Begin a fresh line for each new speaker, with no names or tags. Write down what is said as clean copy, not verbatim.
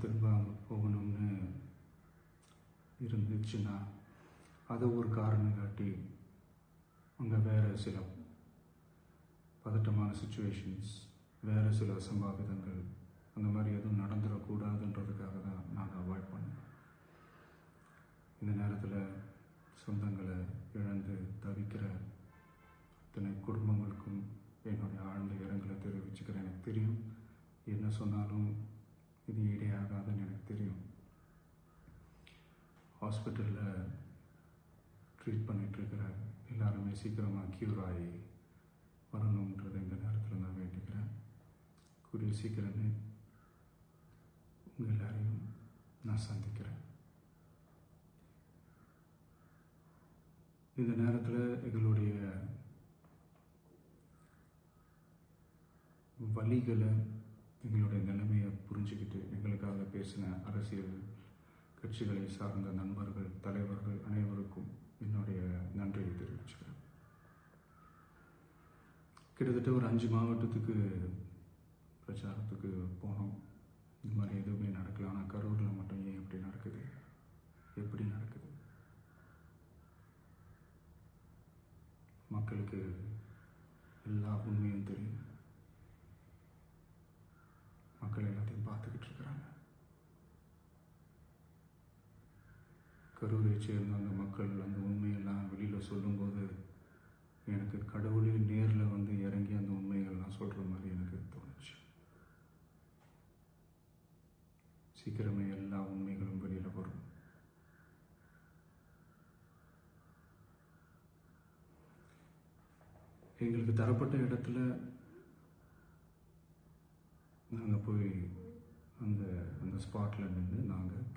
திரும்பாமல் போகணும்னு இருந்துச்சுன்னா அதை ஒரு காரணம் காட்டி அங்கே வேறு சில பதட்டமான சுச்சுவேஷன்ஸ், வேறு சில சம்பாவிதங்கள் அந்த மாதிரி எதுவும் நடந்துடக்கூடாதுன்றதுக்காக தான் நாங்கள் அவாய்ட் பண்ணோம். இந்த நேரத்தில் சொந்தங்களை இழந்து தவிக்கிற அத்தனை குடும்பங்களுக்கும் என்னுடைய ஆழ்ந்த இரங்கலை தெரிவிச்சுக்கிறேன். எனக்கு தெரியும், என்ன சொன்னாலும் இது ஈடையாகாதுன்னு எனக்கு தெரியும். ஹாஸ்பிட்டலில் ட்ரீட் பண்ணிகிட்ருக்கிற எல்லாருமே சீக்கிரமாக க்யூர் ஆகி வரணுன்றதை இந்த நேரத்தில் நான் வேண்டிக்கிறேன். கூடிய சீக்கிரமே உங்கள் எல்லாரையும் நான் சந்திக்கிறேன். இந்த நேரத்தில் எங்களுடைய வலிகளை, எங்களுடைய நிலைமையை புரிஞ்சுக்கிட்டு எங்களுக்காக பேசின அரசியல் கட்சிகளை சார்ந்த நண்பர்கள், தலைவர்கள் அனைவருக்கும் என்னுடைய நன்றியை தெரிவிச்சுக்கிறேன். கிட்டத்தட்ட ஒரு 5 மாவட்டத்துக்கு பிரச்சாரத்துக்கு போனோம். இந்த மாதிரி எதுவுமே நடக்கல. ஆனால் கரூரில் மட்டும் ஏன் எப்படி நடக்குது, எப்படி நடக்குது? மக்களுக்கு எல்லா உண்மையும் தெரியும். மக்கள் எல்லாத்தையும் பார்த்துக்கிட்டு இருக்கிறாங்க. கரூரை சேர்ந்த அந்த மக்கள் அந்த உண்மையெல்லாம் வெளியில் சொல்லும்போது எனக்கு கடவுளே நேரில் வந்து இறங்கி அந்த உண்மைகள்லாம் சொல்கிற மாதிரி எனக்கு தோணுச்சு. சீக்கிரமே எல்லா உண்மைகளும் வெளியில் வரும். எங்களுக்கு தரப்பட்ட இடத்துல நாங்கள் போய் அந்த ஸ்பாட்டில் நின்று நாங்கள்